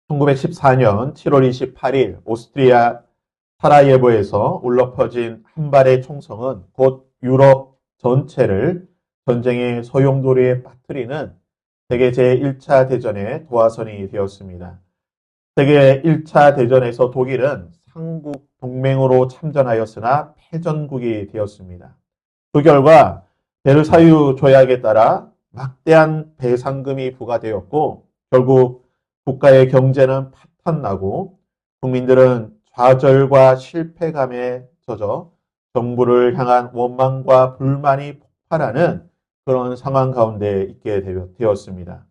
1914년 7월 28일 오스트리아 사라예보에서 울려 퍼진 한 발의 총성은 곧 유럽 전체를 전쟁의 소용돌이에 빠뜨리는 세계 제1차 대전의 도화선이 되었습니다. 세계 1차 대전에서 독일은 상국 동맹으로 참전하였으나 패전국이 되었습니다. 그 결과 베르사유 조약에 따라 막대한 배상금이 부과되었고 결국 국가의 경제는 파탄나고 국민들은 좌절과 실패감에 젖어 정부를 향한 원망과 불만이 폭발하는 그런 상황 가운데 있게 되었습니다.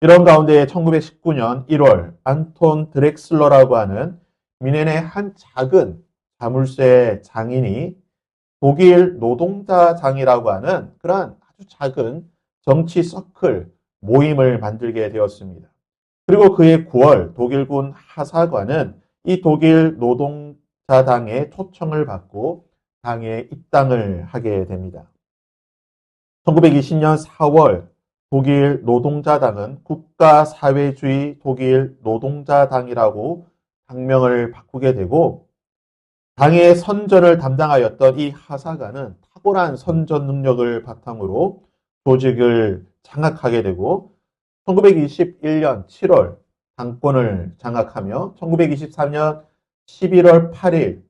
이런 가운데 1919년 1월 안톤 드렉슬러라고 하는 미넨의 한 작은 자물쇠 장인이 독일 노동자장이라고 하는 그러한 아주 작은 정치 서클 모임을 만들게 되었습니다. 그리고 그해 9월 독일군 하사관은 이 독일 노동자당의 초청을 받고 당에 입당을 하게 됩니다. 1920년 4월 독일 노동자당은 국가사회주의 독일 노동자당이라고 당명을 바꾸게 되고 당의 선전을 담당하였던 이 하사관은 탁월한 선전 능력을 바탕으로 조직을 장악하게 되고 1921년 7월 당권을 장악하며 1923년 11월 8일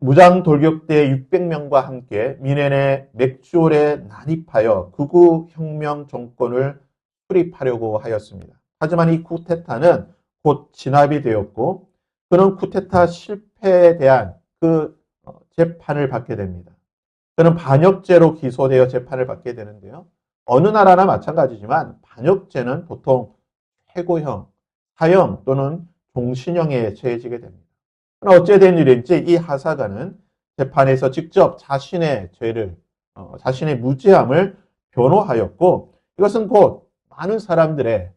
무장 돌격대 600명과 함께 미넨의 맥주홀에 난입하여 극우 혁명 정권을 수립하려고 하였습니다. 하지만 이 쿠데타는 곧 진압이 되었고 그는 쿠데타 실패에 대한 그 재판을 받게 됩니다. 그는 반역죄로 기소되어 재판을 받게 되는데요. 어느 나라나 마찬가지지만 반역죄는 보통 최고형, 사형 또는 종신형에 처해지게 됩니다. 어찌된 일인지 이 하사관은 재판에서 직접 자신의 죄를, 자신의 무죄함을 변호하였고 이것은 곧 많은 사람들의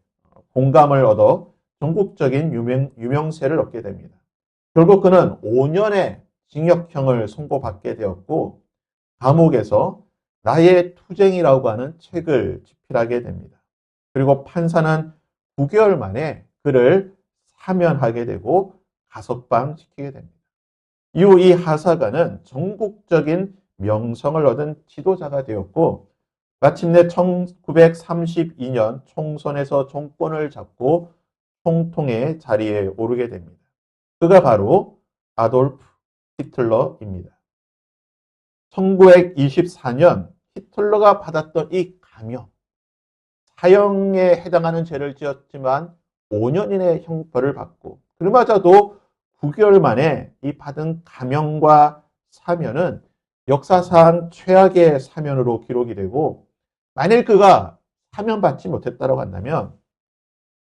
공감을 얻어 전국적인 유명세를 얻게 됩니다. 결국 그는 5년의 징역형을 선고받게 되었고 감옥에서 나의 투쟁이라고 하는 책을 집필하게 됩니다. 그리고 판사는 9개월 만에 그를 사면하게 되고 가석방시키게 됩니다. 이후 이 하사관은 전국적인 명성을 얻은 지도자가 되었고 마침내 1932년 총선에서 정권을 잡고 총통의 자리에 오르게 됩니다. 그가 바로 아돌프 히틀러입니다. 1924년 히틀러가 받았던 이 감형, 사형에 해당하는 죄를 지었지만 5년 이내 형벌을 받고 그마저도 9개월 만에 이 받은 감형과 사면은 역사상 최악의 사면으로 기록이 되고 만일 그가 사면받지 못했다고 한다면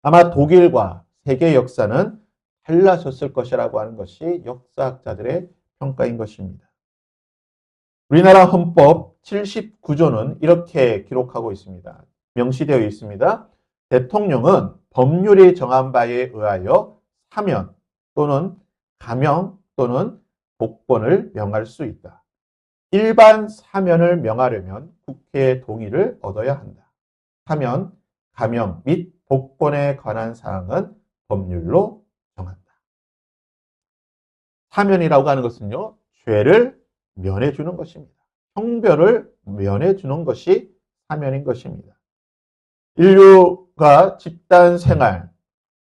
아마 독일과 세계 역사는 달라졌을 것이라고 하는 것이 역사학자들의 평가인 것입니다. 우리나라 헌법 79조는 이렇게 기록하고 있습니다. 명시되어 있습니다. 대통령은 법률이 정한 바에 의하여 사면 또는 감형 또는 복권을 명할 수 있다. 일반 사면을 명하려면 국회의 동의를 얻어야 한다. 사면, 감형 및 복권에 관한 사항은 법률로 정한다. 사면이라고 하는 것은요, 죄를 면해주는 것입니다. 형벌을 면해주는 것이 사면인 것입니다. 인류가 집단 생활,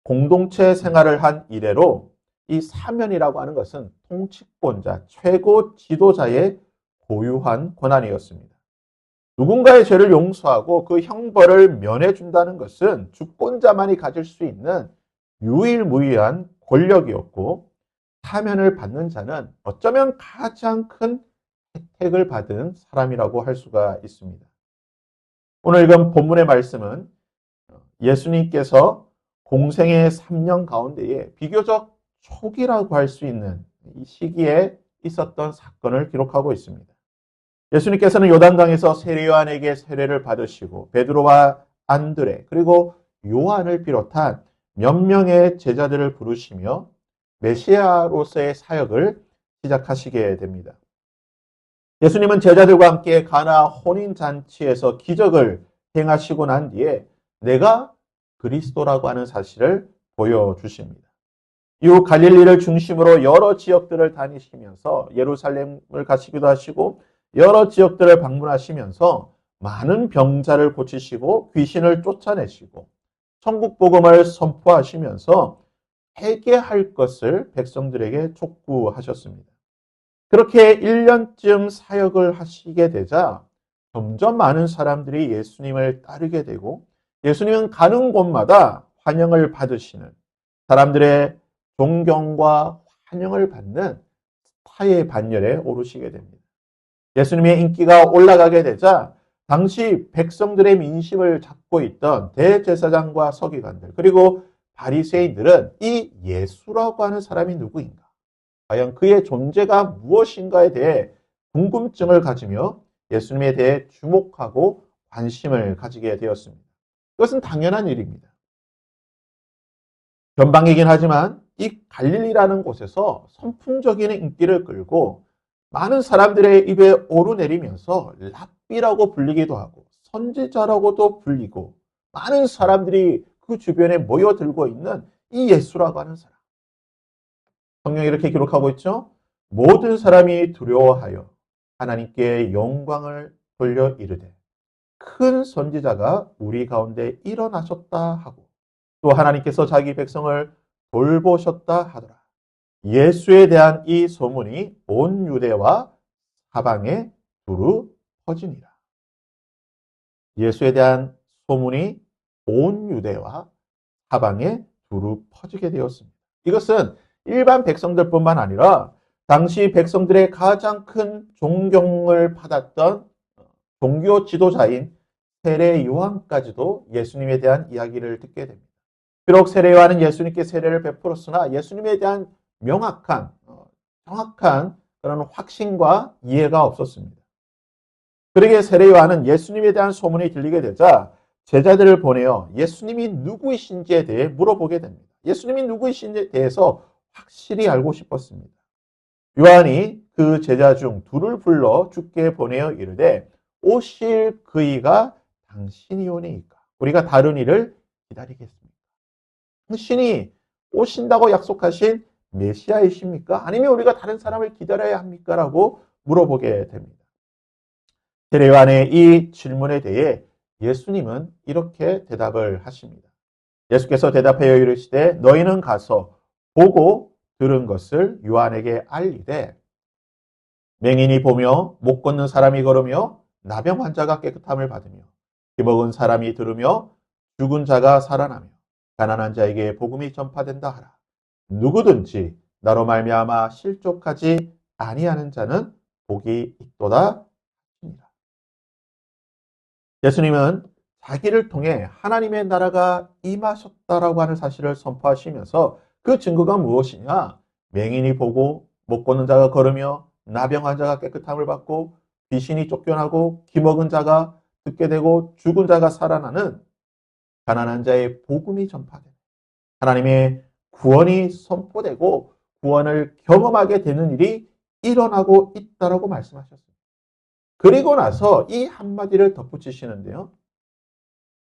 공동체 생활을 한 이래로 이 사면이라고 하는 것은 통치권자, 최고 지도자의 고유한 권한이었습니다. 누군가의 죄를 용서하고 그 형벌을 면해준다는 것은 주권자만이 가질 수 있는 유일무이한 권력이었고 사면을 받는 자는 어쩌면 가장 큰 혜택을 받은 사람이라고 할 수가 있습니다. 오늘 읽은 본문의 말씀은 예수님께서 공생의 3년 가운데에 비교적 초기라고 할 수 있는 이 시기에 있었던 사건을 기록하고 있습니다. 예수님께서는 요단강에서 세례요한에게 세례를 받으시고 베드로와 안드레 그리고 요한을 비롯한 몇 명의 제자들을 부르시며 메시아로서의 사역을 시작하시게 됩니다. 예수님은 제자들과 함께 가나 혼인잔치에서 기적을 행하시고 난 뒤에 내가 그리스도라고 하는 사실을 보여주십니다. 이후 갈릴리를 중심으로 여러 지역들을 다니시면서 예루살렘을 가시기도 하시고 여러 지역들을 방문하시면서 많은 병자를 고치시고 귀신을 쫓아내시고 천국 복음을 선포하시면서 회개할 것을 백성들에게 촉구하셨습니다. 그렇게 1년쯤 사역을 하시게 되자 점점 많은 사람들이 예수님을 따르게 되고 예수님은 가는 곳마다 환영을 받으시는 사람들의 존경과 환영을 받는 스타의 반열에 오르시게 됩니다. 예수님의 인기가 올라가게 되자 당시 백성들의 민심을 잡고 있던 대제사장과 서기관들 그리고 바리새인들은 이 예수라고 하는 사람이 누구인가? 과연 그의 존재가 무엇인가에 대해 궁금증을 가지며 예수님에 대해 주목하고 관심을 가지게 되었습니다. 이것은 당연한 일입니다. 변방이긴 하지만 이 갈릴리라는 곳에서 선풍적인 인기를 끌고 많은 사람들의 입에 오르내리면서 랍비라고 불리기도 하고 선지자라고도 불리고 많은 사람들이 그 주변에 모여들고 있는 이 예수라고 하는 사람. 성경이 이렇게 기록하고 있죠. 모든 사람이 두려워하여 하나님께 영광을 돌려 이르되 큰 선지자가 우리 가운데 일어나셨다 하고 또 하나님께서 자기 백성을 돌보셨다 하더라. 예수에 대한 이 소문이 온 유대와 사방에 두루 퍼지니라. 예수에 대한 소문이 온 유대와 사방에 두루 퍼지게 되었습니다. 이것은 일반 백성들뿐만 아니라 당시 백성들의 가장 큰 존경을 받았던 종교 지도자인 세례 요한까지도 예수님에 대한 이야기를 듣게 됩니다. 비록 세례 요한은 예수님께 세례를 베풀었으나 예수님에 대한 명확한, 정확한 그런 확신과 이해가 없었습니다. 그러기에 세례 요한은 예수님에 대한 소문이 들리게 되자 제자들을 보내어 예수님이 누구이신지에 대해 물어보게 됩니다. 예수님이 누구이신지에 대해서 확실히 알고 싶었습니다. 요한이 그 제자 중 둘을 불러 주께 보내어 이르되 오실 그이가 당신이오니이까 우리가 다른 이를 기다리겠습니까? 당신이 오신다고 약속하신 메시아이십니까? 아니면 우리가 다른 사람을 기다려야 합니까? 라고 물어보게 됩니다. 세례 요한의 이 질문에 대해 예수님은 이렇게 대답을 하십니다. 예수께서 대답하여 이르시되 너희는 가서 보고 들은 것을 요한에게 알리되 맹인이 보며 못 걷는 사람이 걸으며 나병 환자가 깨끗함을 받으며 기먹은 사람이 들으며 죽은 자가 살아나며 가난한 자에게 복음이 전파된다 하라. 누구든지 나로 말미암아 실족하지 아니하는 자는 복이 있도다. 예수님은 자기를 통해 하나님의 나라가 임하셨다라고 하는 사실을 선포하시면서 그 증거가 무엇이냐? 맹인이 보고 못 걷는 자가 걸으며 나병 환자가 깨끗함을 받고 귀신이 쫓겨나고 기먹은 자가 듣게 되고 죽은 자가 살아나는 가난한 자의 복음이 전파되는 하나님의 구원이 선포되고 구원을 경험하게 되는 일이 일어나고 있다라고 말씀하셨습니다. 그리고 나서 이 한마디를 덧붙이시는데요.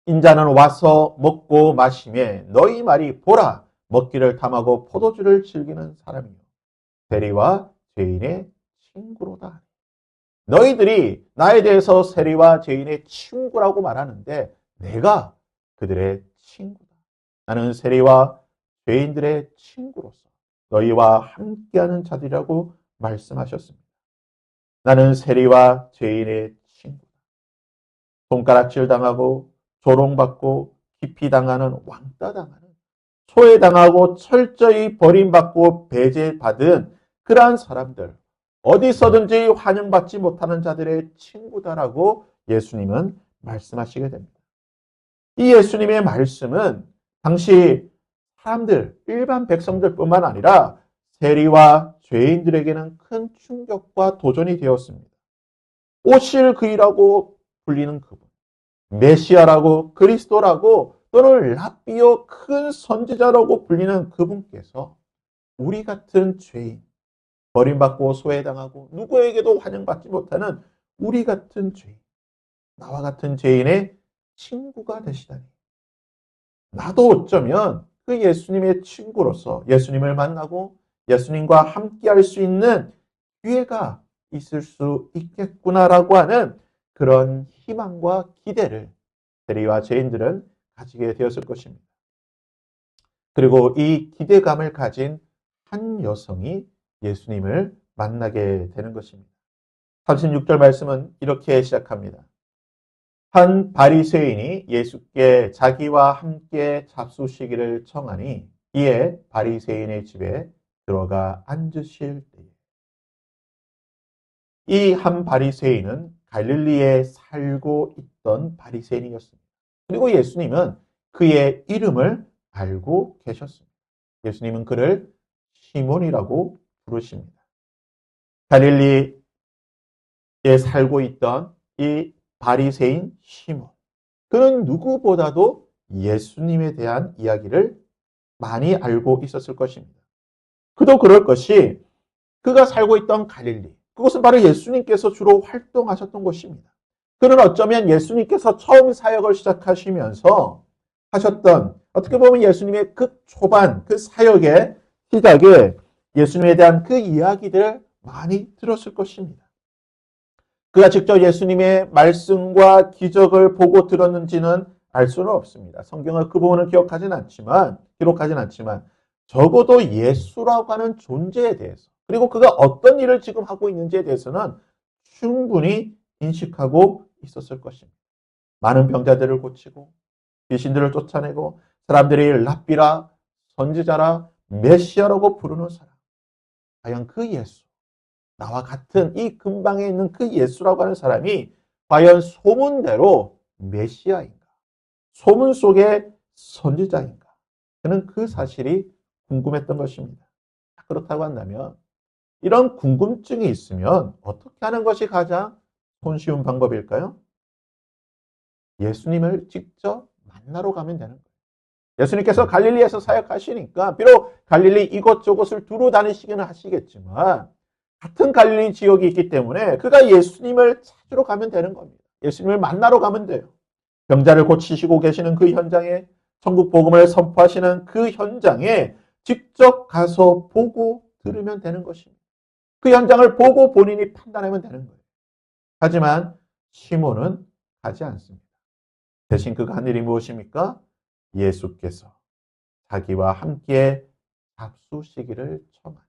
인자는 와서 먹고 마시매 너희 말이 보라 먹기를 탐하고 포도주를 즐기는 사람이요 세리와 죄인의 친구로다. 너희들이 나에 대해서 세리와 죄인의 친구라고 말하는데 내가 그들의 친구다. 나는 세리와 죄인들의 친구로서 너희와 함께하는 자들이라고 말씀하셨습니다. 나는 세리와 죄인의 친구다. 손가락질 당하고 조롱받고 기피 당하는 왕따 당하는 소외당하고 철저히 버림받고 배제받은 그러한 사람들 어디서든지 환영받지 못하는 자들의 친구다라고 예수님은 말씀하시게 됩니다. 이 예수님의 말씀은 당시 사람들 일반 백성들뿐만 아니라 세리와 죄인들에게는 큰 충격과 도전이 되었습니다. 오실 그이라고 불리는 그분, 메시아라고 그리스도라고 또는 랍비요 큰 선지자라고 불리는 그분께서 우리 같은 죄인, 버림받고 소외당하고 누구에게도 환영받지 못하는 우리 같은 죄인, 나와 같은 죄인의 친구가 되시다니 나도 어쩌면 그 예수님의 친구로서 예수님을 만나고 예수님과 함께 할 수 있는 기회가 있을 수 있겠구나라고 하는 그런 희망과 기대를 세리와 죄인들은 가지게 되었을 것입니다. 그리고 이 기대감을 가진 한 여성이 예수님을 만나게 되는 것입니다. 36절 말씀은 이렇게 시작합니다. 한 바리새인이 예수께 자기와 함께 잡수시기를 청하니 이에 바리새인의 집에 들어가 앉으실 때에 이 한 바리새인은 갈릴리에 살고 있던 바리새인이었습니다. 그리고 예수님은 그의 이름을 알고 계셨습니다. 예수님은 그를 시몬이라고 부르십니다. 갈릴리에 살고 있던 이 바리새인 시몬. 그는 누구보다도 예수님에 대한 이야기를 많이 알고 있었을 것입니다. 그도 그럴 것이 그가 살고 있던 갈릴리. 그것은 바로 예수님께서 주로 활동하셨던 곳입니다. 그는 어쩌면 예수님께서 처음 사역을 시작하시면서 하셨던 어떻게 보면 예수님의 그 초반 그 사역의 시작에 예수님에 대한 그 이야기들을 많이 들었을 것입니다. 그가 직접 예수님의 말씀과 기적을 보고 들었는지는 알 수는 없습니다. 성경은 그 부분을 기록하진 않지만 적어도 예수라고 하는 존재에 대해서 그리고 그가 어떤 일을 지금 하고 있는지에 대해서는 충분히 인식하고 있었을 것입니다. 많은 병자들을 고치고 귀신들을 쫓아내고 사람들이 랍비라, 선지자라, 메시아라고 부르는 사람. 과연 그 예수, 나와 같은 이 근방에 있는 그 예수라고 하는 사람이 과연 소문대로 메시아인가? 소문 속의 선지자인가? 저는 그 사실이 궁금했던 것입니다. 그렇다고 한다면 이런 궁금증이 있으면 어떻게 하는 것이 가장 손쉬운 방법일까요? 예수님을 직접 만나러 가면 되는 거예요. 예수님께서 갈릴리에서 사역하시니까 비록 갈릴리 이곳저곳을 두루 다니시기는 하시겠지만 같은 갈릴리 지역이 있기 때문에 그가 예수님을 찾으러 가면 되는 겁니다. 예수님을 만나러 가면 돼요. 병자를 고치시고 계시는 그 현장에 천국 복음을 선포하시는 그 현장에 직접 가서 보고 들으면 되는 것입니다. 그 현장을 보고 본인이 판단하면 되는 거예요. 하지만 시몬은 가지 않습니다. 대신 그가 한 일이 무엇입니까? 예수께서 자기와 함께 잡수시기를 청하니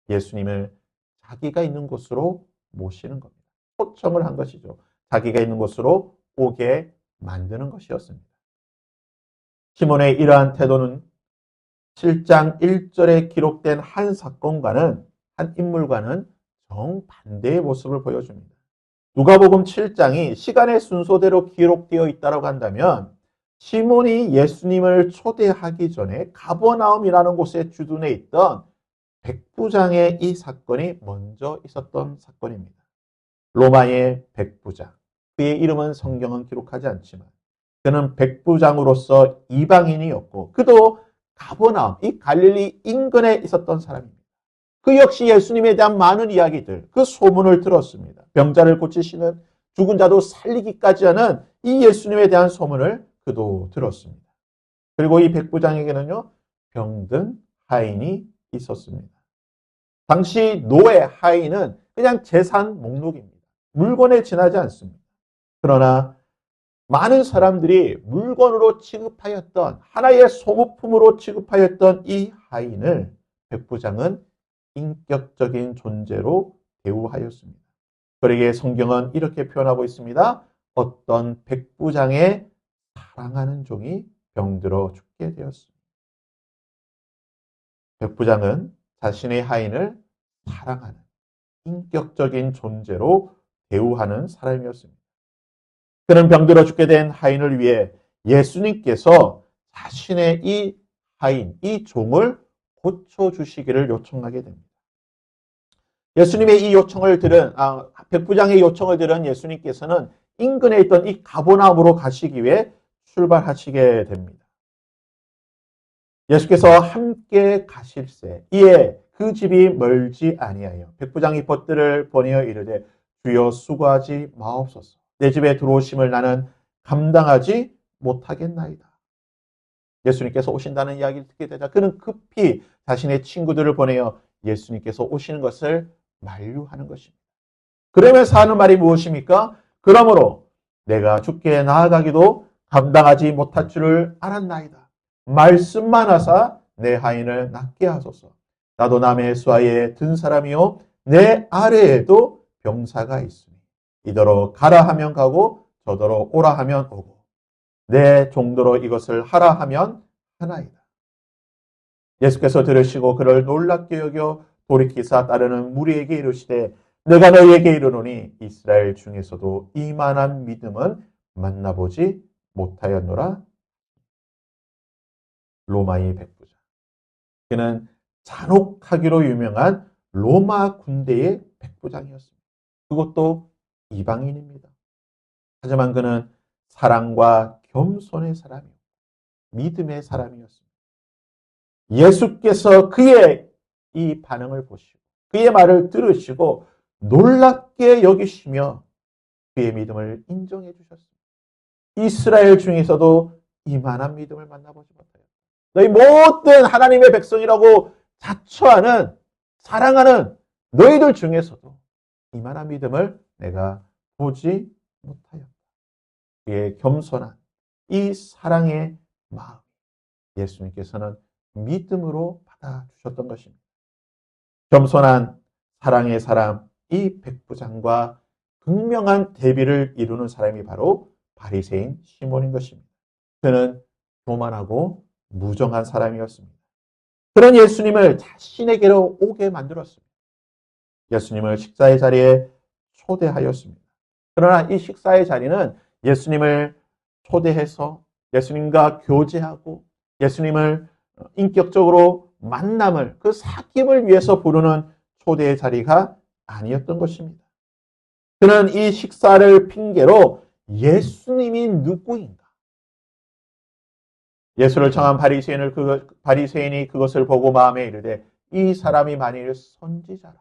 예수님을 자기가 있는 곳으로 모시는 겁니다. 초청을 한 것이죠. 자기가 있는 곳으로 오게 만드는 것이었습니다. 시몬의 이러한 태도는 7장 1절에 기록된 한 사건과는 한 인물과는 정반대의 모습을 보여줍니다. 누가복음 7장이 시간의 순서대로 기록되어 있다고 한다면 시몬이 예수님을 초대하기 전에 가버나움이라는 곳에 주둔해 있던 백부장의 이 사건이 먼저 있었던 사건입니다. 로마의 백부장. 그의 이름은 성경은 기록하지 않지만 그는 백부장으로서 이방인이었고 그도 가버나움, 이 갈릴리 인근에 있었던 사람입니다. 그 역시 예수님에 대한 많은 이야기들, 그 소문을 들었습니다. 병자를 고치시는 죽은 자도 살리기까지 하는 이 예수님에 대한 소문을 그도 들었습니다. 그리고 이 백부장에게는요, 병든 하인이 있었습니다. 당시 노예 하인은 그냥 재산 목록입니다. 물건에 지나지 않습니다. 그러나 많은 사람들이 물건으로 취급하였던 하나의 소모품으로 취급하였던 이 하인을 백부장은 인격적인 존재로 대우하였습니다. 그러기에 성경은 이렇게 표현하고 있습니다. 어떤 백부장의 사랑하는 종이 병들어 죽게 되었습니다. 백부장은 자신의 하인을 사랑하는 인격적인 존재로 대우하는 사람이었습니다. 그는 병들어 죽게 된 하인을 위해 예수님께서 자신의 이 하인, 이 종을 고쳐주시기를 요청하게 됩니다. 예수님의 이 요청을 들은, 백부장의 요청을 들은 예수님께서는 인근에 있던 이 가버나움으로 가시기 위해 출발하시게 됩니다. 예수께서 함께 가실새 이에 그 집이 멀지 아니하여 백부장이 벗들을 보내어 이르되 주여 수고하지 마옵소서. 내 집에 들어오심을 나는 감당하지 못하겠나이다. 예수님께서 오신다는 이야기를 듣게 되자 그는 급히 자신의 친구들을 보내어 예수님께서 오시는 것을 만류하는 것입니다. 그러면서 하는 말이 무엇입니까? 그러므로 내가 주께 나아가기도 감당하지 못할 줄을 알았나이다. 말씀만 하사 내 하인을 낫게 하소서. 나도 남의 수하에 든 사람이요 내 아래에도 병사가 있으니 이더러 가라 하면 가고 저더러 오라 하면 오고 내 종도로 이것을 하라 하면 하나이다. 예수께서 들으시고 그를 놀랍게 여겨 돌이키사 따르는 무리에게 이르시되 내가 너희에게 이르노니 이스라엘 중에서도 이만한 믿음은 만나보지 못하였노라. 로마의 백부장. 그는 잔혹하기로 유명한 로마 군대의 백부장이었습니다. 그것도 이방인입니다. 하지만 그는 사랑과 겸손의 사람이요 믿음의 사람이었습니다. 예수께서 그의 이 반응을 보시고 그의 말을 들으시고 놀랍게 여기시며 그의 믿음을 인정해 주셨습니다. 이스라엘 중에서도 이만한 믿음을 만나보지 못해요. 너희 모든 하나님의 백성이라고 자처하는 사랑하는 너희들 중에서도 이만한 믿음을 내가 보지 못하였다. 그의 겸손한 이 사랑의 마음 예수님께서는 믿음으로 받아주셨던 것입니다. 겸손한 사랑의 사람 이 백부장과 분명한 대비를 이루는 사람이 바로 바리새인 시몬인 것입니다. 그는 교만하고 무정한 사람이었습니다. 그런 예수님을 자신에게로 오게 만들었습니다. 예수님을 식사의 자리에 초대하였습니다. 그러나 이 식사의 자리는 예수님을 초대해서 예수님과 교제하고 예수님을 인격적으로 만남을 그 사귐을 위해서 부르는 초대의 자리가 아니었던 것입니다. 그는 이 식사를 핑계로 예수님이 누구인가? 예수를 청한 바리새인이 그것을 보고 마음에 이르되 이 사람이 만일 선지자라.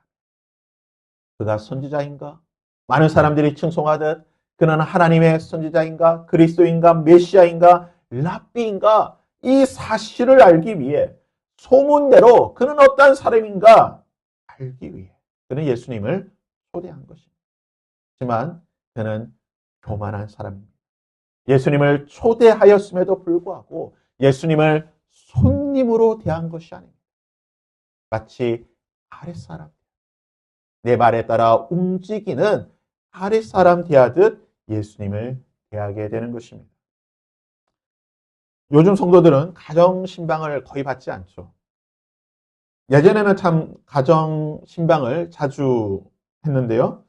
그가 선지자인가? 많은 사람들이 칭송하듯 그는 하나님의 선지자인가? 그리스도인가? 메시아인가? 랍비인가? 이 사실을 알기 위해 소문대로 그는 어떤 사람인가 알기 위해 그는 예수님을 초대한 것입니다. 하지만 그는 교만한 사람입니다. 예수님을 초대하였음에도 불구하고 예수님을 손님으로 대한 것이 아닙니다. 마치 아랫사람, 내 말에 따라 움직이는 아랫사람 대하듯 예수님을 대하게 되는 것입니다. 요즘 성도들은 가정신방을 거의 받지 않죠. 예전에는 참 가정신방을 자주 했는데요.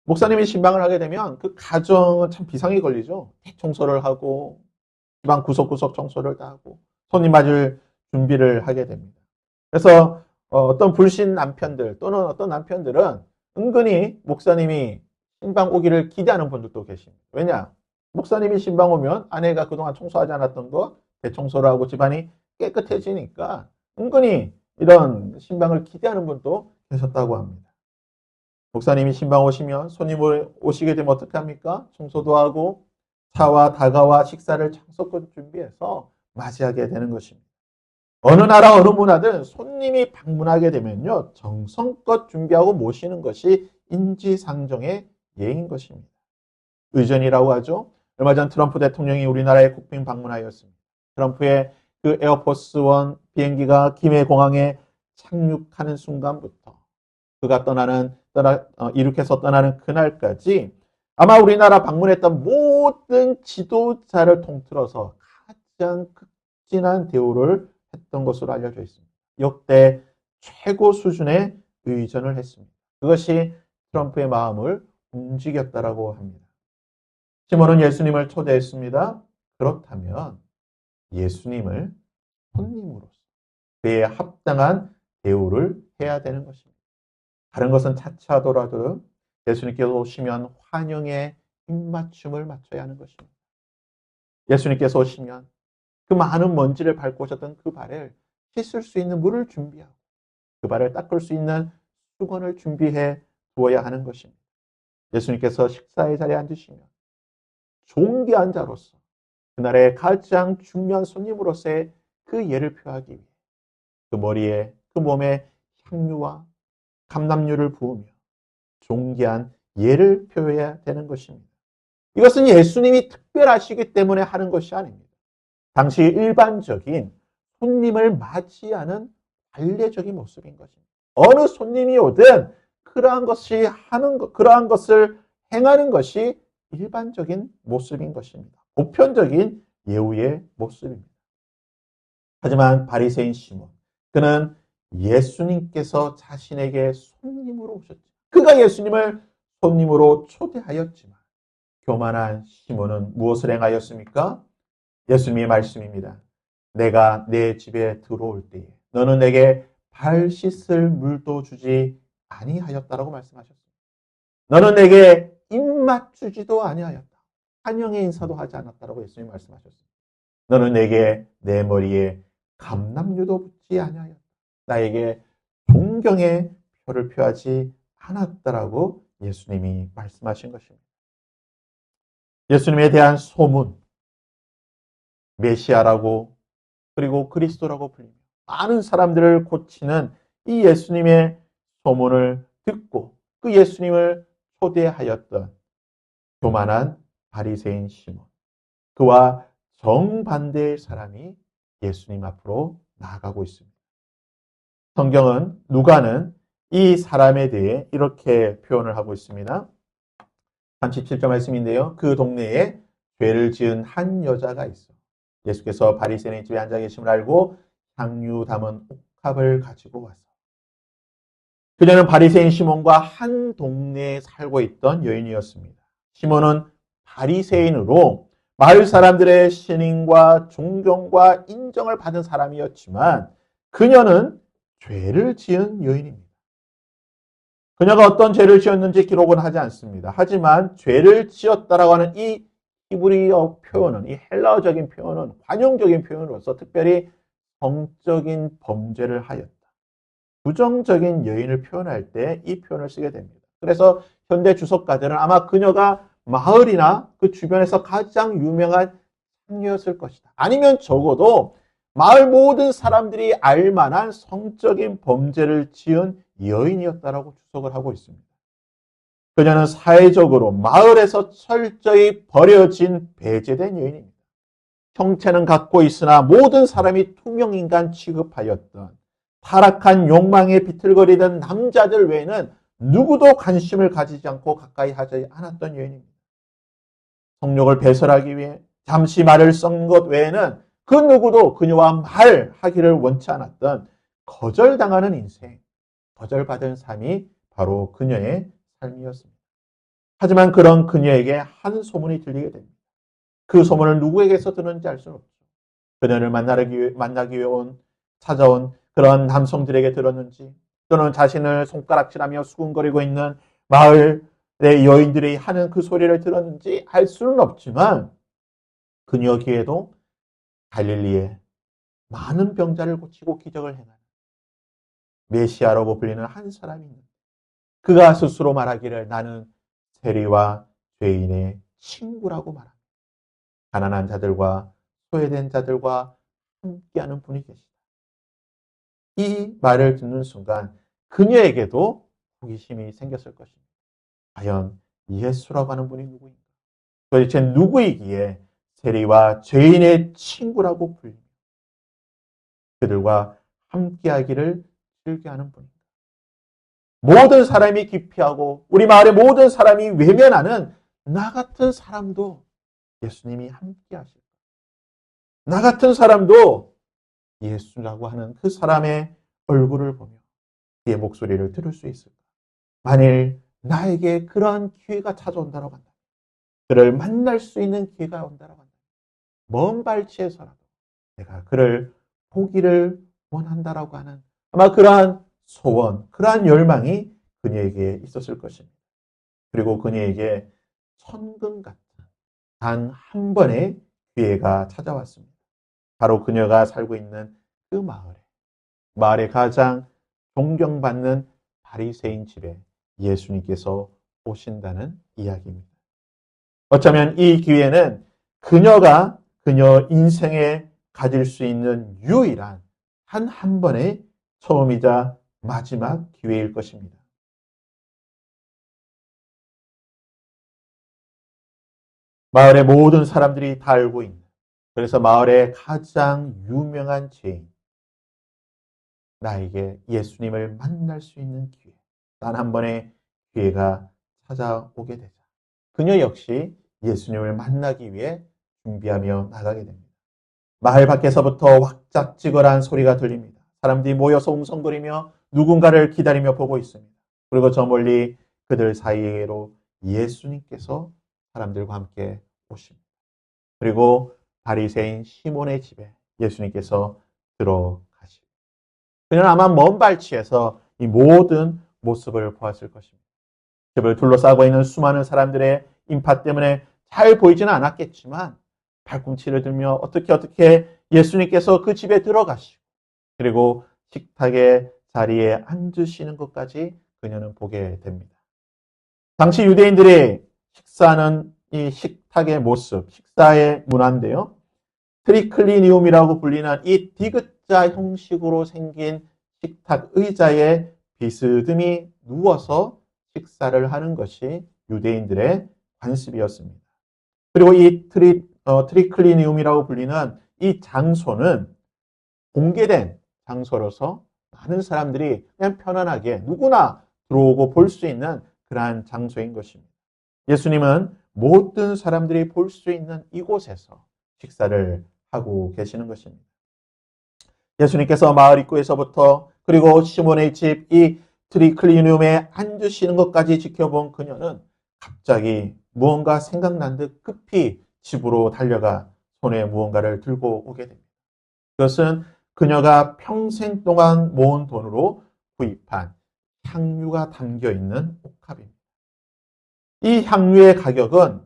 목사님이 신방을 하게 되면 그 가정은 참 비상이 걸리죠. 대청소를 하고 집안 구석구석 청소를 다 하고 손님 맞을 준비를 하게 됩니다. 그래서 어떤 불신 남편들 또는 어떤 남편들은 은근히 목사님이 신방 오기를 기대하는 분들도 계십니다. 왜냐? 목사님이 신방 오면 아내가 그동안 청소하지 않았던 거 대청소를 하고 집안이 깨끗해지니까 은근히 이런 신방을 기대하는 분도 계셨다고 합니다. 목사님이 신방 오시면 손님을 오시게 되면 어떻게 합니까? 청소도 하고 차와 다가와 식사를 창석껏 준비해서 맞이하게 되는 것입니다. 어느 나라 어느 문화든 손님이 방문하게 되면요 정성껏 준비하고 모시는 것이 인지상정의 예인 것입니다. 의전이라고 하죠. 얼마 전 트럼프 대통령이 우리나라에 국빈 방문하였습니다. 트럼프의 그 에어포스 원 비행기가 김해 공항에 착륙하는 순간부터 그가 이륙해서 떠나는 그날까지 아마 우리나라 방문했던 모든 지도자를 통틀어서 가장 극진한 대우를 했던 것으로 알려져 있습니다. 역대 최고 수준의 의전을 했습니다. 그것이 트럼프의 마음을 움직였다라고 합니다. 시몬은 예수님을 초대했습니다. 그렇다면 예수님을 손님으로서 그에 합당한 대우를 해야 되는 것입니다. 다른 것은 차치하더라도 예수님께서 오시면 환영의 입맞춤을 맞춰야 하는 것입니다. 예수님께서 오시면 그 많은 먼지를 밟고 오셨던 그 발을 씻을 수 있는 물을 준비하고 그 발을 닦을 수 있는 수건을 준비해 두어야 하는 것입니다. 예수님께서 식사의 자리에 앉으시면 존귀한 자로서 그날의 가장 중요한 손님으로서의 그 예를 표하기 위해 그 머리에 그 몸에 향유와 감람유를 부으며 존귀한 예를 표해야 되는 것입니다. 이것은 예수님이 특별하시기 때문에 하는 것이 아닙니다. 당시 일반적인 손님을 맞이하는 관례적인 모습인 것입니다. 어느 손님이 오든 그러한 것을 행하는 것이 일반적인 모습인 것입니다. 보편적인 예우의 모습입니다. 하지만 바리새인 시몬, 그는 예수님께서 자신에게 손님으로 오셨죠. 그가 예수님을 손님으로 초대하였지만 교만한 시몬은 무엇을 행하였습니까? 예수님의 말씀입니다. 내가 내 집에 들어올 때에 너는 내게 발 씻을 물도 주지 아니하였다라고 말씀하셨습니다. 너는 내게 입맛 주지도 아니하였다. 환영의 인사도 하지 않았다라고 예수님이 말씀하셨습니다. 너는 내게 내 머리에 감람유도 붓지 아니하였다. 나에게 존경의 표를 표하지 않았다라고 예수님이 말씀하신 것입니다. 예수님에 대한 소문, 메시아라고 그리고 그리스도라고 불리며 많은 사람들을 고치는 이 예수님의 소문을 듣고 그 예수님을 초대하였던 교만한 바리새인 시몬, 그와 정반대의 사람이 예수님 앞으로 나아가고 있습니다. 성경은 누가는 이 사람에 대해 이렇게 표현을 하고 있습니다. 37절 말씀인데요. 그 동네에 죄를 지은 한 여자가 있어 예수께서 바리새인의 집에 앉아 계심을 알고 향유 담은 옥합을 가지고 와서 그녀는 바리새인 시몬과 한 동네에 살고 있던 여인이었습니다. 시몬은 바리새인으로 마을 사람들의 신임과 존경과 인정을 받은 사람이었지만 그녀는 죄를 지은 여인입니다. 그녀가 어떤 죄를 지었는지 기록은 하지 않습니다. 하지만 죄를 지었다라고 하는 이 히브리어 표현은, 이 헬라어적인 표현은 관용적인 표현으로서 특별히 성적인 범죄를 하였다. 부정적인 여인을 표현할 때 이 표현을 쓰게 됩니다. 그래서 현대 주석가들은 아마 그녀가 마을이나 그 주변에서 가장 유명한 창녀였을 것이다. 아니면 적어도 마을 모든 사람들이 알만한 성적인 범죄를 지은 여인이었다라고 주석을 하고 있습니다. 그녀는 사회적으로 마을에서 철저히 버려진 배제된 여인입니다. 형체는 갖고 있으나 모든 사람이 투명인간 취급하였던 타락한 욕망에 비틀거리던 남자들 외에는 누구도 관심을 가지지 않고 가까이 하지 않았던 여인입니다. 성욕을 배설하기 위해 잠시 말을 썬 것 외에는 그 누구도 그녀와 말하기를 원치 않았던 거절당하는 인생, 거절받은 삶이 바로 그녀의 삶이었습니다. 하지만 그런 그녀에게 한 소문이 들리게 됩니다. 그 소문을 누구에게서 듣는지 알 수는 없죠. 그녀를 만나기 위해 찾아온 그런 남성들에게 들었는지 또는 자신을 손가락질하며 수군거리고 있는 마을의 여인들이 하는 그 소리를 들었는지 알 수는 없지만 그녀 귀에도 갈릴리에 많은 병자를 고치고 기적을 행하는 메시아라고 불리는 한 사람이 있는데 그가 스스로 말하기를 나는 세리와 죄인의 친구라고 말합니다. 가난한 자들과 소외된 자들과 함께하는 분이 계시다. 이 말을 듣는 순간 그녀에게도 호기심이 생겼을 것입니다. 과연 예수라고 하는 분이 누구인가? 도대체 누구이기에 세리와 죄인의 친구라고 불리며 그들과 함께하기를 즐겨하는 분인가? 모든 사람이 기피하고 우리 마을의 모든 사람이 외면하는 나 같은 사람도 예수님이 함께하실까? 나 같은 사람도 예수라고 하는 그 사람의 얼굴을 보며 그의 목소리를 들을 수 있을까? 만일 나에게 그러한 기회가 찾아온다고 한다. 그를 만날 수 있는 기회가 온다고 한다. 먼 발치에서라도 내가 그를 보기를 원한다라고 하는 아마 그러한 소원, 그러한 열망이 그녀에게 있었을 것입니다. 그리고 그녀에게 천금 같은 단 한 번의 기회가 찾아왔습니다. 바로 그녀가 살고 있는 그 마을에 가장 존경받는 바리새인 집에 예수님께서 오신다는 이야기입니다. 어쩌면 이 기회는 그녀가 그녀 인생에 가질 수 있는 유일한 한 번의 처음이자 마지막 기회일 것입니다. 마을의 모든 사람들이 다 알고 있는, 그래서 마을의 가장 유명한 죄인, 나에게 예수님을 만날 수 있는 기회, 단 한 번의 기회가 찾아오게 되자 그녀 역시 예수님을 만나기 위해 준비하며 나가게 됩니다. 마을 밖에서부터 왁작지껄한 소리가 들립니다. 사람들이 모여서 웅성거리며 누군가를 기다리며 보고 있습니다. 그리고 저 멀리 그들 사이로 예수님께서 사람들과 함께 오십니다. 그리고 바리새인 시몬의 집에 예수님께서 들어가십니다. 그는 아마 먼 발치에서 이 모든 모습을 보았을 것입니다. 집을 둘러싸고 있는 수많은 사람들의 인파 때문에 잘 보이지는 않았겠지만 발꿈치를 들며 어떻게 예수님께서 그 집에 들어가시고 그리고 식탁의 자리에 앉으시는 것까지 그녀는 보게 됩니다. 당시 유대인들이 식사하는 이 식탁의 모습, 식사의 문화인데요. 트리클리니움이라고 불리는 이 디귿자 형식으로 생긴 식탁 의자에 비스듬히 누워서 식사를 하는 것이 유대인들의 관습이었습니다. 그리고 이 트리클리니움이라고 불리는 이 장소는 공개된 장소로서 많은 사람들이 그냥 편안하게 누구나 들어오고 볼 수 있는 그러한 장소인 것입니다. 예수님은 모든 사람들이 볼 수 있는 이곳에서 식사를 하고 계시는 것입니다. 예수님께서 마을 입구에서부터 그리고 시몬의 집 이 트리클리니움에 앉으시는 것까지 지켜본 그녀는 갑자기 무언가 생각난 듯 급히 집으로 달려가 손에 무언가를 들고 오게 됩니다. 그것은 그녀가 평생 동안 모은 돈으로 구입한 향유가 담겨있는 옥합입니다. 이 향유의 가격은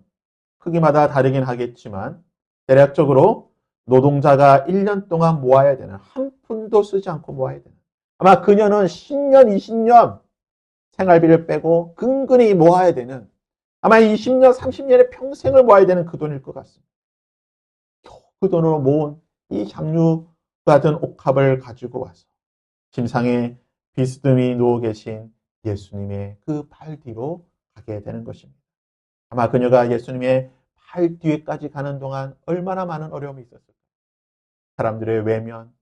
크기마다 다르긴 하겠지만 대략적으로 노동자가 1년 동안 모아야 되는, 한 푼도 쓰지 않고 모아야 되는, 아마 그녀는 10년, 20년 생활비를 빼고 근근히 모아야 되는, 아마 20년, 30년의 평생을 모아야 되는 그 돈일 것 같습니다. 그 돈으로 모은 이 향유 같은 옥합을 가지고 와서 침상에 비스듬히 누워 계신 예수님의 그 발 뒤로 가게 되는 것입니다. 아마 그녀가 예수님의 발 뒤에까지 가는 동안 얼마나 많은 어려움이 있었을까. 사람들의 외면,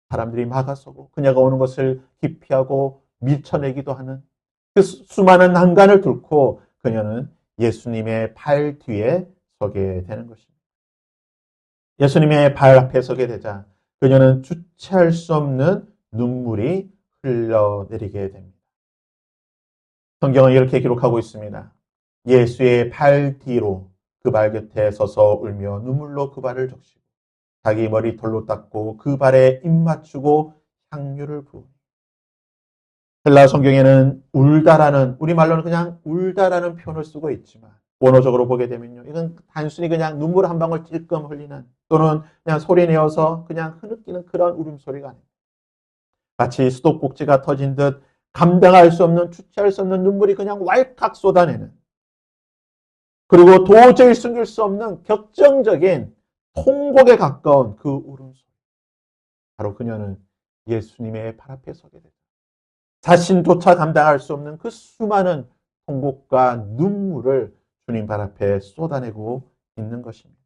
사람들이 막아서고 그녀가 오는 것을 기피하고 밀쳐내기도 하는 그 수많은 난간을 뚫고 그녀는 예수님의 발 뒤에 서게 되는 것입니다. 예수님의 발 앞에 서게 되자 그녀는 주체할 수 없는 눈물이 흘러내리게 됩니다. 성경은 이렇게 기록하고 있습니다. 예수의 발 뒤로 그 발 곁에 서서 울며 눈물로 그 발을 적시고 자기 머리털로 닦고 그 발에 입 맞추고 향유를 부으니. 헬라 성경에는 울다라는, 우리말로는 그냥 울다라는 표현을 쓰고 있지만 원어적으로 보게 되면요, 이건 단순히 그냥 눈물 한 방울 찔끔 흘리는 또는 그냥 소리 내어서 그냥 흐느끼는 그런 울음소리가 아닙니다. 마치 수도꼭지가 터진 듯 감당할 수 없는, 주체할 수 없는 눈물이 그냥 왈칵 쏟아내는, 그리고 도저히 숨길 수 없는 격정적인 통곡에 가까운 그 울음소리. 바로 그녀는 예수님의 발 앞에 서게 됩니다. 자신조차 감당할 수 없는 그 수많은 통곡과 눈물을 주님 발 앞에 쏟아내고 있는 것입니다.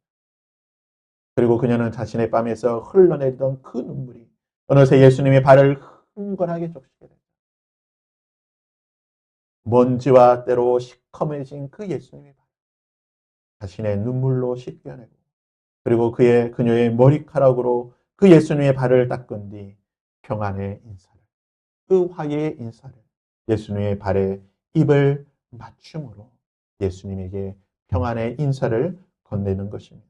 그리고 그녀는 자신의 뺨에서 흘러내리던 그 눈물이 어느새 예수님의 발을 흥건하게 적시게 됩니다. 먼지와 때로 시커매진 그 예수님의 발, 자신의 눈물로 씻겨내고 그리고 그녀의 머리카락으로 그 예수님의 발을 닦은 뒤 평안의 인사를, 그 화해의 인사를 예수님의 발에 입을 맞춤으로 예수님에게 평안의 인사를 건네는 것입니다.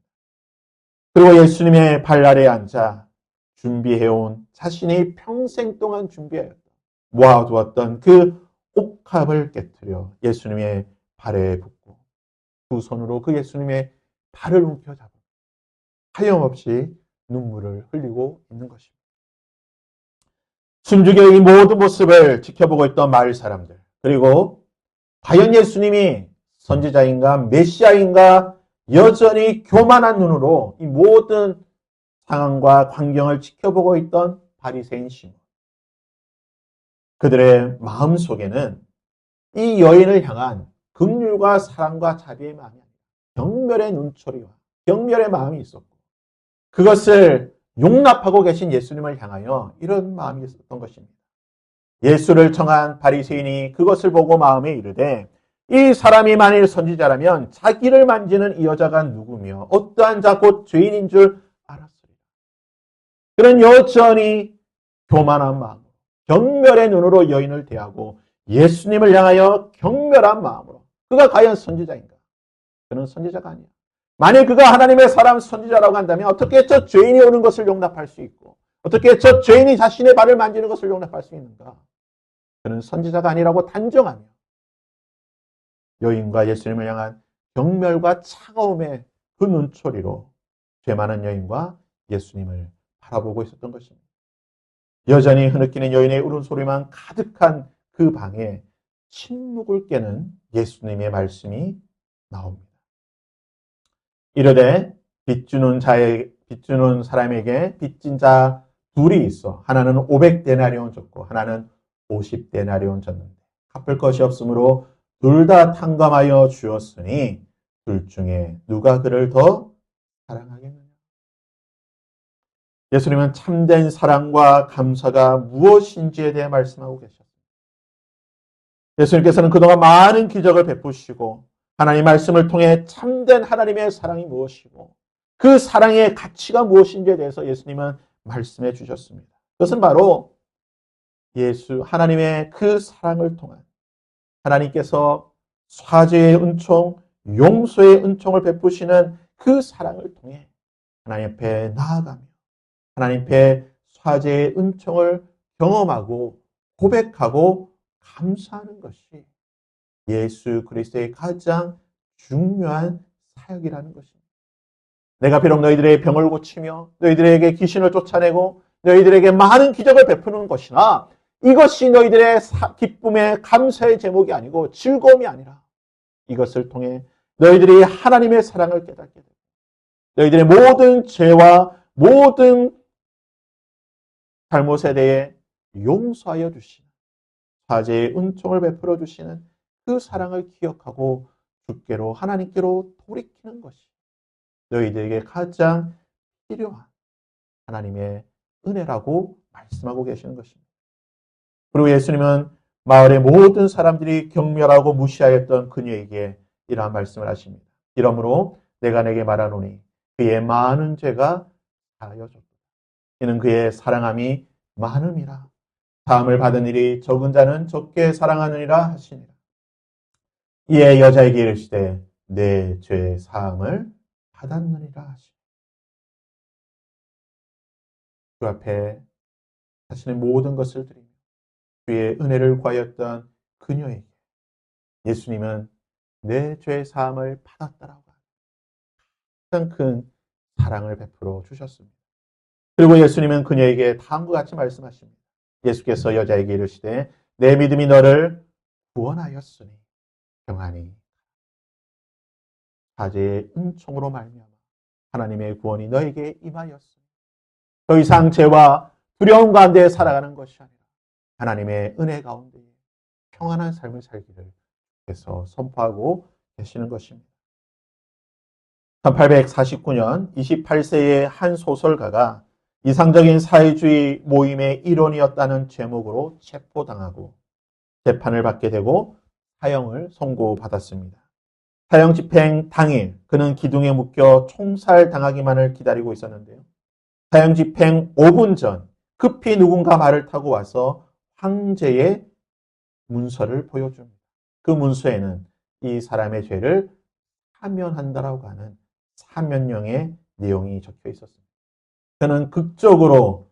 그리고 예수님의 발 아래에 앉아 준비해온, 자신이 평생 동안 준비하였던, 모아두었던 그 옥합을 깨트려 예수님의 발에 붓고 두 손으로 그 예수님의 발을 움켜잡아 하염없이 눈물을 흘리고 있는 것입니다. 숨죽여 이 모든 모습을 지켜보고 있던 마을 사람들, 그리고 과연 예수님이 선지자인가 메시아인가 여전히 교만한 눈으로 이 모든 상황과 광경을 지켜보고 있던 바리새인 시몬. 그들의 마음 속에는 이 여인을 향한 긍휼과 사랑과 자비의 마음이 아니라 경멸의 눈초리와 경멸의 마음이 있었고, 그것을 용납하고 계신 예수님을 향하여 이런 마음이 있었던 것입니다. 예수를 청한 바리새인이 그것을 보고 마음에 이르되, 이 사람이 만일 선지자라면 자기를 만지는 이 여자가 누구며 어떠한 자 곧 죄인인 줄 알았으리라. 그는 여전히 교만한 마음, 경멸의 눈으로 여인을 대하고 예수님을 향하여 경멸한 마음으로, 그가 과연 선지자인가? 그는 선지자가 아니야. 만일 그가 하나님의 사람 선지자라고 한다면 어떻게 저 죄인이 오는 것을 용납할 수 있고, 어떻게 저 죄인이 자신의 발을 만지는 것을 용납할 수 있는가? 그는 선지자가 아니라고 단정하며 여인과 예수님을 향한 경멸과 차가움의 그 눈초리로 죄 많은 여인과 예수님을 바라보고 있었던 것입니다. 여전히 흐느끼는 여인의 울음소리만 가득한 그 방에 침묵을 깨는 예수님의 말씀이 나옵니다. 이르되 빚주는 사람에게 빚진 자 둘이 있어 하나는 500데나리온 줬고 하나는 50데나리온 줬는데 갚을 것이 없으므로 둘 다 탕감하여 주었으니 둘 중에 누가 그를 더 사랑하겠느냐. 예수님은 참된 사랑과 감사가 무엇인지에 대해 말씀하고 계셨습니다. 예수님께서는 그동안 많은 기적을 베푸시고 하나님 말씀을 통해 참된 하나님의 사랑이 무엇이고 그 사랑의 가치가 무엇인지에 대해서 예수님은 말씀해 주셨습니다. 그것은 바로 하나님의 그 사랑을 통한 하나님께서 사죄의 은총, 용서의 은총을 베푸시는 그 사랑을 통해 하나님 앞에 나아가며 하나님 앞에 사죄의 은총을 경험하고 고백하고 감사하는 것이 예수 그리스도의 가장 중요한 사역이라는 것입니다. 내가 비록 너희들의 병을 고치며 너희들에게 귀신을 쫓아내고 너희들에게 많은 기적을 베푸는 것이나 이것이 너희들의 기쁨의 감사의 제목이 아니고 즐거움이 아니라 이것을 통해 너희들이 하나님의 사랑을 깨닫게 되고 너희들의 모든 죄와 모든 잘못에 대해 용서하여 주시는 사죄의 은총을 베풀어 주시는 그 사랑을 기억하고 주께로 하나님께로 돌이키는 것이 너희들에게 가장 필요한 하나님의 은혜라고 말씀하고 계시는 것입니다. 그리고 예수님은 마을의 모든 사람들이 경멸하고 무시하였던 그녀에게 이러한 말씀을 하십니다. 이러므로 내가 내게 말하노니 그의 많은 죄가 사하여졌다. 이는 그의 사랑함이 많음이라. 사함을 받은 일이 적은 자는 적게 사랑하느니라 하시니라. 이에 여자에게 이르시되 내 죄 사함을 받았느니라 하시니라. 그 앞에 자신의 모든 것을 드리며 주의 은혜를 구하였던 그녀에게 예수님은 내 죄 사함을 받았다라고 하는 가장 큰 사랑을 베풀어 주셨습니다. 그리고 예수님은 그녀에게 다음과 같이 말씀하십니다. 예수께서 여자에게 이르시되 내 믿음이 너를 구원하였으니 평안히 사죄의 은총으로 말미암아 하나님의 구원이 너에게 임하였으니 더 이상 죄와 두려움 가운데 살아가는 것이 아니라 하나님의 은혜 가운데 평안한 삶을 살기를 주께서 선포하고 계시는 것입니다. 1849년 28세의 한 소설가가 이상적인 사회주의 모임의 일원이었다는 제목으로 체포당하고 재판을 받게 되고 사형을 선고받았습니다. 사형 집행 당일 그는 기둥에 묶여 총살당하기만을 기다리고 있었는데요. 사형 집행 5분 전 급히 누군가 말을 타고 와서 황제의 문서를 보여줍니다. 그 문서에는 이 사람의 죄를 사면한다라고 하는 사면령의 내용이 적혀 있었습니다. 그는 극적으로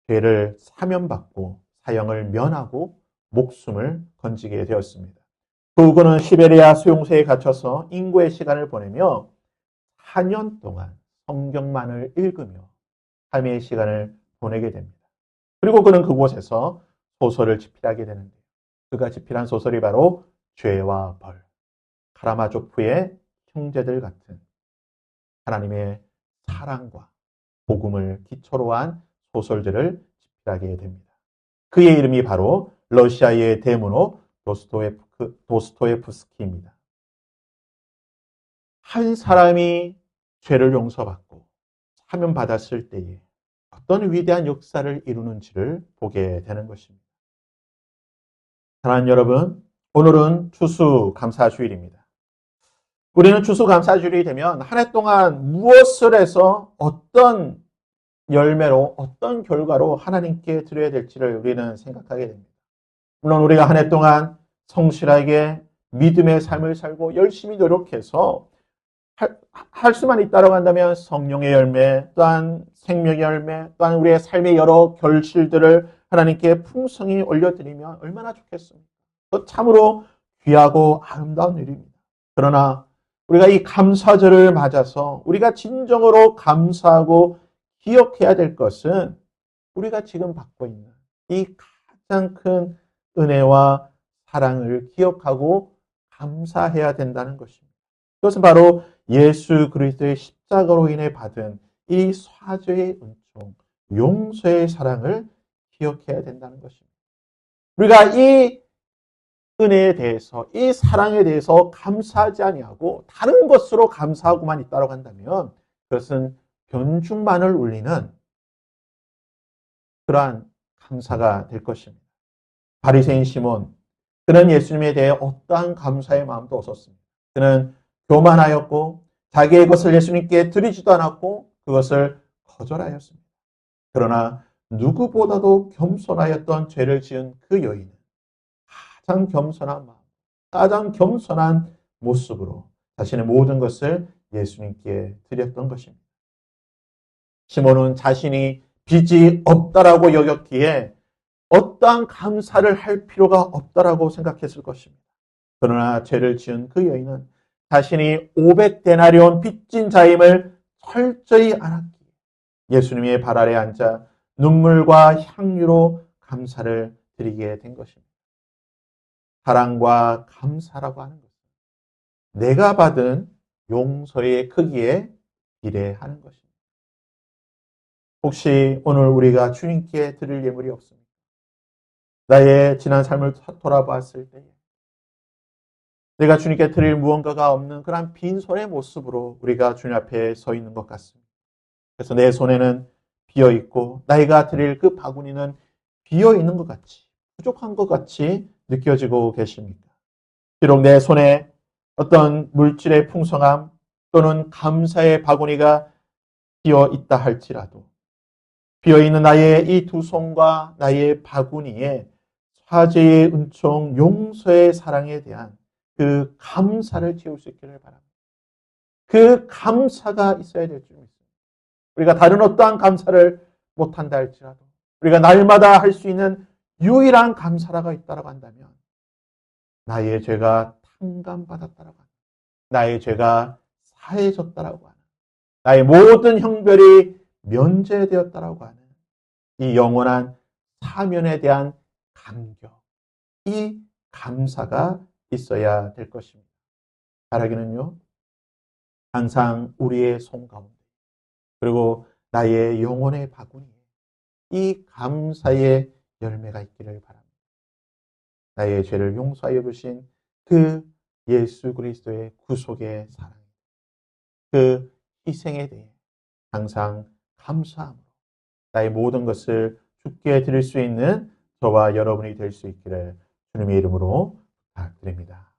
죄를 사면받고 사형을 면하고 목숨을 건지게 되었습니다. 그 후 그는 시베리아 수용소에 갇혀서 인고의 시간을 보내며 4년 동안 성경만을 읽으며 삶의 시간을 보내게 됩니다. 그리고 그는 그곳에서 소설을 집필하게 되는데요. 그가 집필한 소설이 바로 죄와 벌, 카라마조프의 형제들 같은 하나님의 사랑과 복음을 기초로 한 소설들을 집필하게 됩니다. 그의 이름이 바로 러시아의 대문호 도스토예프스키입니다. 한 사람이 죄를 용서받고 사면받았을 때에 어떤 위대한 역사를 이루는지를 보게 되는 것입니다. 사랑하는 여러분, 오늘은 추수감사주일입니다. 우리는 추수감사주일이 되면 한 해 동안 무엇을 해서 어떤 열매로 어떤 결과로 하나님께 드려야 될지를 우리는 생각하게 됩니다. 물론 우리가 한 해 동안 성실하게 믿음의 삶을 살고 열심히 노력해서 할 수만 있다고 한다면 성령의 열매, 또한 생명의 열매, 또한 우리의 삶의 여러 결실들을 하나님께 풍성히 올려드리면 얼마나 좋겠습니까? 참으로 귀하고 아름다운 일입니다. 그러나 우리가 이 감사절을 맞아서 우리가 진정으로 감사하고 기억해야 될 것은 우리가 지금 받고 있는 이 가장 큰 은혜와 사랑을 기억하고 감사해야 된다는 것입니다. 그것은 바로 예수 그리스도의 십자가로 인해 받은 이 사죄의 은총, 용서의 사랑을 기억해야 된다는 것입니다. 우리가 이 은혜에 대해서, 이 사랑에 대해서 감사하지 아니하고 다른 것으로 감사하고만 있다고 한다면 그것은 변죽만을 울리는 그러한 감사가 될 것입니다. 바리새인 시몬, 그는 예수님에 대해 어떠한 감사의 마음도 없었습니다. 그는 교만하였고 자기의 것을 예수님께 드리지도 않았고 그것을 거절하였습니다. 그러나 누구보다도 겸손하였던 죄를 지은 그 여인은 가장 겸손한 마음, 가장 겸손한 모습으로 자신의 모든 것을 예수님께 드렸던 것입니다. 시몬은 자신이 빚이 없다라고 여겼기에 어떠한 감사를 할 필요가 없다라고 생각했을 것입니다. 그러나 죄를 지은 그 여인은 자신이 500데나리온 빚진 자임을 철저히 알았기에 예수님의 발 아래 앉아 눈물과 향유로 감사를 드리게 된 것입니다. 사랑과 감사라고 하는 것은 내가 받은 용서의 크기에 비례하는 것입니다. 혹시 오늘 우리가 주님께 드릴 예물이 없습니까? 나의 지난 삶을 돌아봤을 때 내가 주님께 드릴 무언가가 없는 그런 빈손의 모습으로 우리가 주님 앞에 서 있는 것 같습니다. 그래서 내 손에는 비어있고 나이가 드릴 그 바구니는 비어있는 것 같이 부족한 것 같이 느껴지고 계십니까? 비록 내 손에 어떤 물질의 풍성함 또는 감사의 바구니가 비어있다 할지라도 비어있는 나의 이 두 손과 나의 바구니에 화제의 은총, 용서의 사랑에 대한 그 감사를 지을 수 있기를 바랍니다. 그 감사가 있어야 될 줄 믿습니다. 우리가 다른 어떠한 감사를 못한다 할지라도 우리가 날마다 할 수 있는 유일한 감사라가 있다고 한다면 나의 죄가 탕감받았다라고 하는, 나의 죄가 사해졌다라고 하는, 나의 모든 형벌이 면제되었다라고 하는 이 영원한 사면에 대한 감격, 이 감사가 있어야 될 것입니다. 바라기는요, 항상 우리의 손 가운데 그리고 나의 영혼의 바구니에 이 감사의 열매가 있기를 바랍니다. 나의 죄를 용서하여 주신 그 예수 그리스도의 구속의 사랑, 그 희생에 대해 항상 감사함으로 나의 모든 것을 주께 드릴 수 있는 저와 여러분이 될 수 있기를 주님의 이름으로 부탁드립니다.